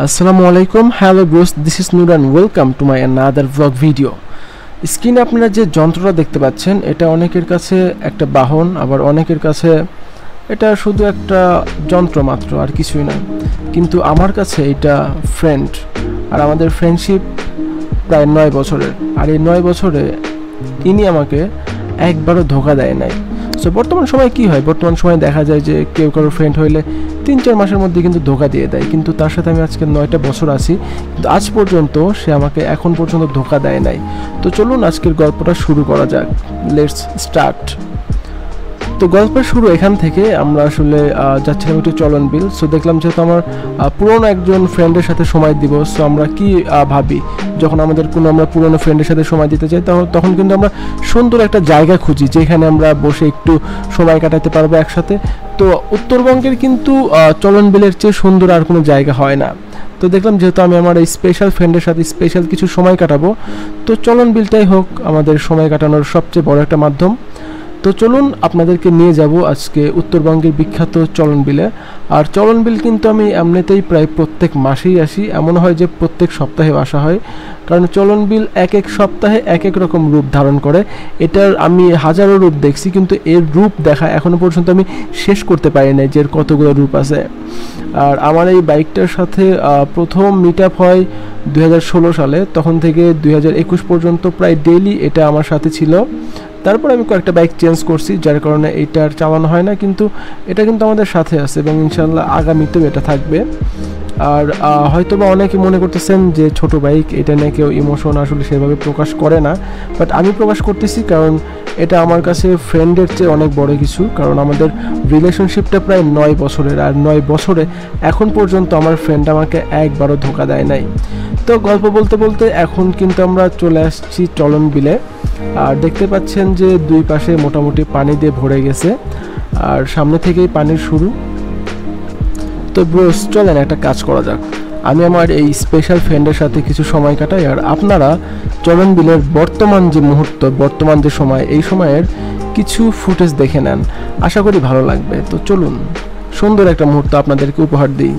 আসসালামু আলাইকুম, hello bros, this is Noor and welcome to my another vlog video. স্ক্রিনে আপনারা যে যন্ত্রটা দেখতে পাচ্ছেন, এটা অনেকের কাছে একটা বাহন, আবার অনেকের কাছে এটা শুধু একটা যন্ত্র মাত্র, আর কিছুই নয়। কিন্তু আমার কাছে এটা ফ্রেন্ড, আর আমাদের ফ্রেন্ডশিপ প্রায় 9 বছরের। আর এই 9 বছরে ইনি আমাকে একবারও ধোকা দেয় নাই। সো বর্তমান সময় কি হয়, বর্তমান সময় দেখা যায় যে কেউ কারো ফ্রেন্ড হইলে 3-4 মাসের মধ্যে কিন্তু ধোকা দিয়ে দেয়, কিন্তু তার সাথে আমি আজকে 9টা বছর আছি, কিন্তু আজ পর্যন্ত সে আমাকে এখন পর্যন্ত ধোকা দেয় নাই। তো চলুন আজকের গল্পটা শুরু করা যাক, লেটস স্টার্ট। তো গল্পের শুরু এখান থেকে। আমরা আসলে যাচ্ছিলাম একটু চলন বিল। সো দেখলাম যেহেতু আমার পুরনো একজন ফ্রেন্ডের সাথে সময় দিব, সো আমরা কি ভাবি, যখন আমাদের কোনো আমরা পুরনো ফ্রেন্ডের সাথে সময় দিতে চাই তখন কিন্তু আমরা সুন্দর একটা জায়গা খুঁজি যেখানে আমরা বসে একটু সময় কাটাতে পারবো একসাথে। তো উত্তরবঙ্গের কিন্তু চলন বিলের চেয়ে সুন্দর আর কোনো জায়গা হয় না। তো দেখলাম যেহেতু আমি আমার এই স্পেশাল ফ্রেন্ডের সাথে স্পেশাল কিছু সময় কাটাবো, তো চলন বিলটাই হোক আমাদের সময় কাটানোর সবচেয়ে বড় একটা মাধ্যম। তো চলুন আপনাদেরকে নিয়ে যাব আজকে উত্তরবঙ্গের বিখ্যাত চলন বিলে। আর চলন বিল কিন্তু আমি এমনিতেই প্রায় প্রত্যেক মাসেই আসি, এমন হয় যে প্রত্যেক সপ্তাহে আসা হয়, কারণ চলন বিল এক এক সপ্তাহে এক এক রকম রূপ ধারণ করে। এটার আমি হাজারো রূপ দেখছি, কিন্তু এর রূপ দেখা এখনও পর্যন্ত আমি শেষ করতে পারি নাই যে এর কতগুলো রূপ আছে। আর আমার এই বাইকটার সাথে প্রথম মিট আপ হয় 2016 সালে, তখন থেকে 2021 পর্যন্ত প্রায় ডেইলি এটা আমার সাথে ছিল। তারপর আমি কয়েকটা বাইক চেঞ্জ করছি, যার কারণে এইটা আর চালানো হয় না, কিন্তু এটা কিন্তু আমাদের সাথে আছে এবং ইনশাল্লাহ আগামীতেও এটা থাকবে। আর হয়তো বা অনেকে মনে করতেছেন যে ছোট বাইক, এটা নিয়ে কেউ ইমোশন আসলে সেভাবে প্রকাশ করে না, বাট আমি প্রকাশ করতেছি কারণ এটা আমার কাছে ফ্রেন্ডের চেয়ে অনেক বড় কিছু। কারণ আমাদের রিলেশনশিপটা প্রায় 9 বছরের, আর 9 বছরে এখন পর্যন্ত আমার ফ্রেন্ড আমাকে একবারও ধোকা দেয় নাই। তো গল্প বলতে বলতে এখন কিন্তু আমরা চলে আসছি চলন বিলে। আর দেখতে পাচ্ছেন যে দুই পাশে মোটামুটি পানি দিয়ে ভরে গেছে, আর সামনে থেকেই পানির শুরু। তো ব্রোস, চলেন একটা কাজ করা যাক, আমি আমার এই স্পেশাল ফ্রেন্ডের সাথে কিছু সময় কাটাই, আর আপনারা চলন বিলের বর্তমান যে মুহূর্ত, বর্তমান যে সময়, এই সময়ের কিছু ফুটেজ দেখে নেন, আশা করি ভালো লাগবে। তো চলুন সুন্দর একটা মুহূর্ত আপনাদেরকে উপহার দিই।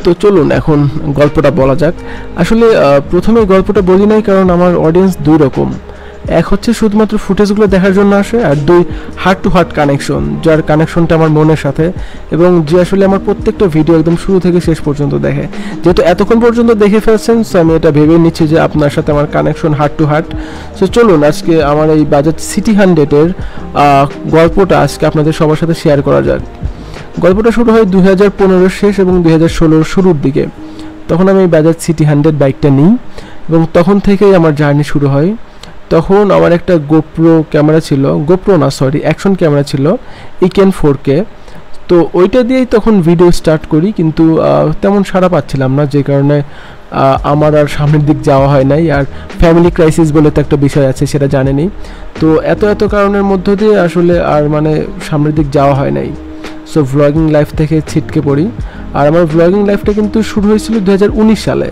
তো চলুন এখন গল্পটা বলা যাক। আসলে প্রথমে গল্পটা বলি নাই, কারণ আমার অডিয়েন্স দুই রকম। এক হচ্ছে শুধুমাত্র ফুটেজগুলো দেখার জন্য আসে, আর দুই হার্ট টু হার্ট কানেকশন, যার কানেকশনটা আমার মনের সাথে, এবং যে আসলে আমার প্রত্যেকটা ভিডিও একদম শুরু থেকে শেষ পর্যন্ত দেখে। যেহেতু এতক্ষণ পর্যন্ত দেখে ফেলছেন, সো আমি এটা ভেবে নিচ্ছি যে আপনার সাথে আমার connection heart to heart. So চলুন আজকে আমার এই বাজাজ সিটি 100-এর গল্পটা আজকে আপনাদের সবার সাথে শেয়ার করা যাক। গল্পটা শুরু হয় 2015 শেষ এবং 2016 শুরুর দিকে। তখন আমি বাজাজ সিটি 100 বাইকটা নিই এবং তখন থেকেই আমার জার্নি শুরু হয়। তখন আমার একটা গোপ্রো ক্যামেরা ছিল, গোপ্রো না সরি অ্যাকশন ক্যামেরা ছিল, ইকেন 4K। তো ওইটা দিয়েই তখন ভিডিও স্টার্ট করি, কিন্তু তেমন সাড়া পাচ্ছিলাম না, যে কারণে আমার আর সামনের দিক যাওয়া হয় নাই। আর ফ্যামিলি ক্রাইসিস বলে তো একটা বিষয় আছে, সেটা জানেনই। তো এত কারণের মধ্য দিয়ে আসলে আর মানে সামনের দিক যাওয়া হয় নাই। সো ভ্লগিং লাইফ থেকে ছিটকে পড়ি। আর আমার ভ্লগিং লাইফটা কিন্তু শুরু হয়েছিল 2019 সালে,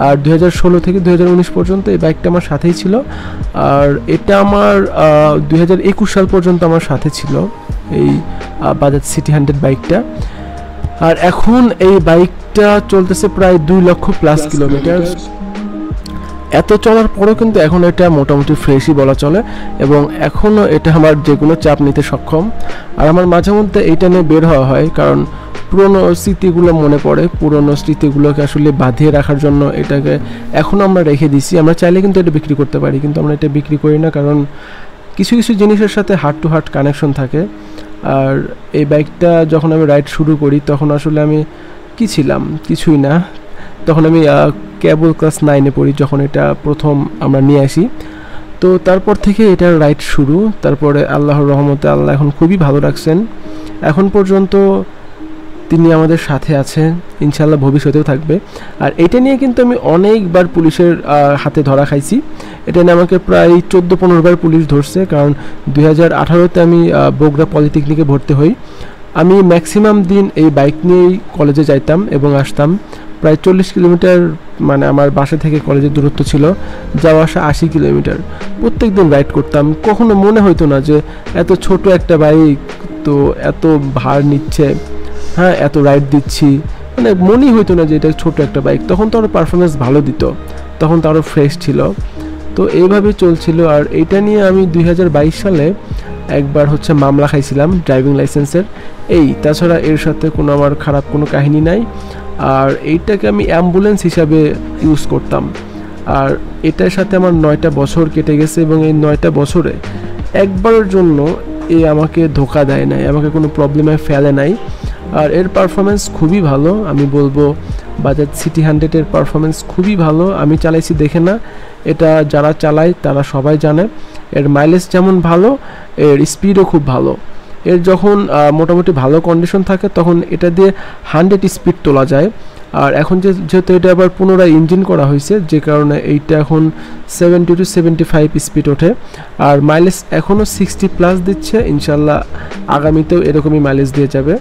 আর 2016 থেকে 2019 পর্যন্ত এই বাইকটা আমার সাথেই ছিল। আর এটা আমার 2021 সাল পর্যন্ত আমার সাথে ছিল এই বাজাজ সিটি 100 বাইকটা। আর এখন এই বাইকটা চলতেছে প্রায় 2 লক্ষ প্লাস কিলোমিটার। এত চলার পরেও কিন্তু এখন এটা মোটামুটি ফ্রেশই বলা চলে, এবং এখনও এটা আমার যে কোনো চাপ নিতে সক্ষম। আর আমার মাঝে মধ্যে এইটা নিয়ে বের হওয়া হয়, কারণ পুরনো স্মৃতিগুলো মনে পড়ে। পুরনো স্মৃতিগুলোকে আসলে বাঁধিয়ে রাখার জন্য এটাকে এখন আমরা রেখে দিছি। আমরা চাইলে কিন্তু এটা বিক্রি করতে পারি, কিন্তু আমরা এটা বিক্রি করি না, কারণ কিছু জিনিসের সাথে হার্ট টু হার্ট কানেকশন থাকে। আর এই বাইকটা যখন আমি রাইড শুরু করি তখন আসলে আমি কি ছিলাম, কিছুই না। তখন আমি কেবল ক্লাস 9-এ পড়ি যখন এটা প্রথম আমরা নিয়ে আসি। তো তারপর থেকে এটার রাইড শুরু। তারপরে আল্লাহর রহমতে আল্লাহ এখন খুবই ভালো রাখছেন। এখন পর্যন্ত তিনি আমাদের সাথে আছেন, ইনশাল্লাহ ভবিষ্যতেও থাকবে। আর এটা নিয়ে কিন্তু আমি অনেকবার পুলিশের হাতে ধরা খাইছি। এটা নিয়ে আমাকে প্রায় 14-15 বার পুলিশ ধরছে, কারণ 2018-তে আমি বগুড়া পলিটেকনিকে ভর্তি হই। আমি ম্যাক্সিমাম দিন এই বাইক নিয়েই কলেজে যাইতাম এবং আসতাম। প্রায় 40 কিলোমিটার মানে আমার বাসা থেকে কলেজের দূরত্ব ছিল, যাওয়া আসা 80 কিলোমিটার। প্রত্যেক দিন রাইড করতাম। কখনো মনে হইতো না যে এত ছোট একটা বাইক তো এত ভার নিচ্ছে, হ্যাঁ এত রাইড দিচ্ছি, মানে মনেই হইতো না যে এটা ছোট একটা বাইক। তখন তো আরও পারফরমেন্স ভালো দিত, তখন তো আরও ফ্রেশ ছিল। তো এইভাবে চলছিল। আর এটা নিয়ে আমি 2022 সালে একবার হচ্ছে মামলা খাইছিলাম ড্রাইভিং লাইসেন্সের। তাছাড়া এর সাথে কোনো আমার খারাপ কোনো কাহিনী নাই। আর এইটাকে আমি অ্যাম্বুলেন্স হিসাবে ইউজ করতাম। আর এটার সাথে আমার 9টা বছর কেটে গেছে, এবং এই 9টা বছরে একবারের জন্য আমাকে ধোকা দেয় নাই, আমাকে কোনো প্রবলেমে ফেলে নাই। আর এর পারফরমেন্স খুবই ভালো। আমি বলবো বাজাজ সিটি 100-এর পারফরমেন্স খুবই ভালো। আমি চালাইছি দেখে না, এটা যারা চালায় তারা সবাই জানে। এর মাইলেজ যেমন ভালো, এর স্পিডও খুব ভালো। এর যখন মোটামুটি ভালো কন্ডিশন থাকে তখন এটা দিয়ে 100 স্পিড তোলা যায়। আর এখন যেহেতু এটা আবার পুনরায় ইঞ্জিন করা হয়েছে, যে কারণে এইটা এখন 70 to 75 স্পিড ওঠে। আর মাইলেজ এখনও 60+ দিচ্ছে, ইনশাল্লাহ আগামীতেও এরকমই মাইলেজ দিয়ে যাবে।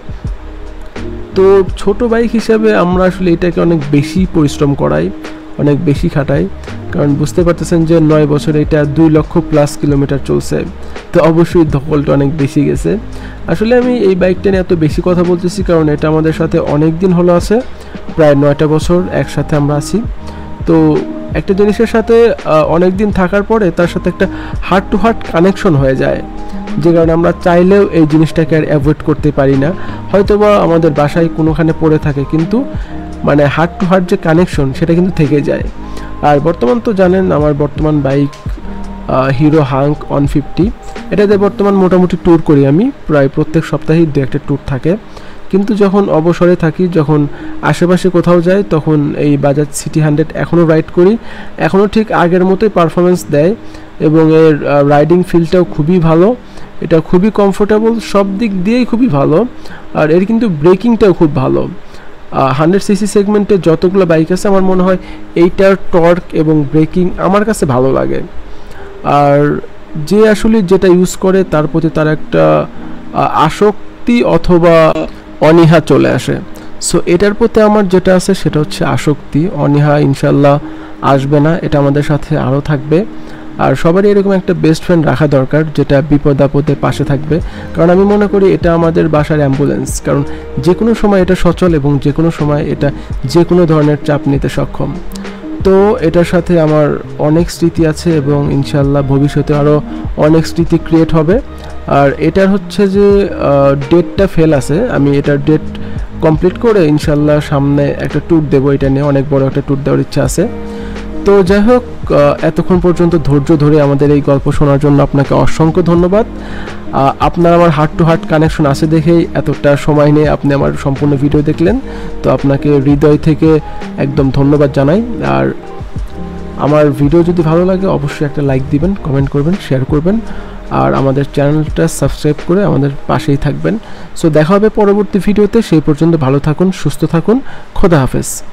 তো ছোট বাইক হিসাবে আমরা আসলে এটাকে অনেক বেশি পরিশ্রম করাই, অনেক বেশি খাটাই, কারণ বুঝতে পারতেছেন যে 9 বছরে এটা 2 লক্ষ প্লাস কিলোমিটার চলছে। তো অবশ্যই ধকলটা অনেক বেশি গেছে। আসলে আমি এই বাইকটা নিয়ে এত বেশি কথা বলতেছি কারণ এটা আমাদের সাথে অনেক দিন হলো আছে, প্রায় 9টা বছর একসাথে আমরা আছি। তো একটা জিনিসের সাথে অনেক দিন থাকার পরে তার সাথে একটা হার্ট টু হার্ট কানেকশন হয়ে যায়, যে কারণে আমরা চাইলেও এই জিনিসটাকে আর অ্যাভয়েড করতে পারি না। হয়তোবা আমাদের বাসায় কোনোখানে পড়ে থাকে, কিন্তু মানে হার্ট টু হার্ট যে কানেকশন সেটা কিন্তু থেকে যায়। আর বর্তমান তো জানেন আমার বর্তমান বাইক হিরো হাঙ্ক 150, এটাতে বর্তমান মোটামুটি ট্যুর করি আমি, প্রায় প্রত্যেক সপ্তাহেই 2-1টা ট্যুর থাকে। কিন্তু যখন অবসরে থাকি, যখন আশেপাশে কোথাও যাই, তখন এই বাজাজ সিটি 100 এখনও রাইড করি। এখনও ঠিক আগের মতোই পারফরমেন্স দেয় এবং এর রাইডিং ফিলটাও খুবই ভালো, এটা খুবই কমফোর্টেবল, সব দিক দিয়েই খুবই ভালো। আর এর কিন্তু ব্রেকিংটাও খুব ভালো। 100cc সেগমেন্টে যতগুলো বাইক আছে আমার মনে হয় এইটার টর্ক এবং ব্রেকিং আমার কাছে ভালো লাগে। আর যে আসলে যেটা ইউজ করে তার প্রতি তার একটা আসক্তি অথবা অনীহা চলে আসে। সো এটার প্রতি আমার যেটা আছে সেটা হচ্ছে আসক্তি, অনীহা ইনশাল্লাহ আসবে না, এটা আমাদের সাথে আরও থাকবে। আর সবারই এরকম একটা বেস্ট ফ্রেন্ড রাখা দরকার, যেটা বিপদ আপদে পাশে থাকবে। কারণ আমি মনে করি এটা আমাদের বাসার অ্যাম্বুলেন্স, কারণ যে কোনো সময় এটা সচল এবং যে কোনো সময় এটা যে কোনো ধরনের চাপ নিতে সক্ষম। তো এটার সাথে আমার অনেক স্মৃতি আছে এবং ইনশাল্লাহ ভবিষ্যতে আরও অনেক স্মৃতি ক্রিয়েট হবে। আর এটার হচ্ছে যে ডেটটা ফেল আছে, আমি এটার ডেট কমপ্লিট করে ইনশাল্লাহ সামনে একটা ট্যুর দেবো, এটা নিয়ে অনেক বড় একটা ট্যুর দেওয়ার ইচ্ছা আছে। তো যাই হোক, এতক্ষণ পর্যন্ত ধৈর্য ধরে আমাদের এই গল্প শোনার জন্য আপনাকে অসংখ্য ধন্যবাদ। আপনার আমার হার্ট টু হার্ট কানেকশন আছে দেখেই এতটা সময় নিয়ে আপনি আমার সম্পূর্ণ ভিডিও দেখলেন, তো আপনাকে হৃদয় থেকে একদম ধন্যবাদ জানাই। আর আমার ভিডিও যদি ভালো লাগে অবশ্যই একটা লাইক দিবেন, কমেন্ট করবেন, শেয়ার করবেন। আর আমাদের চ্যানেলটা সাবস্ক্রাইব করে আমাদের পাশেই থাকবেন। সো দেখা হবে পরবর্তী ভিডিওতে, সেই পর্যন্ত ভালো থাকুন, সুস্থ থাকুন, খোদা হাফেজ।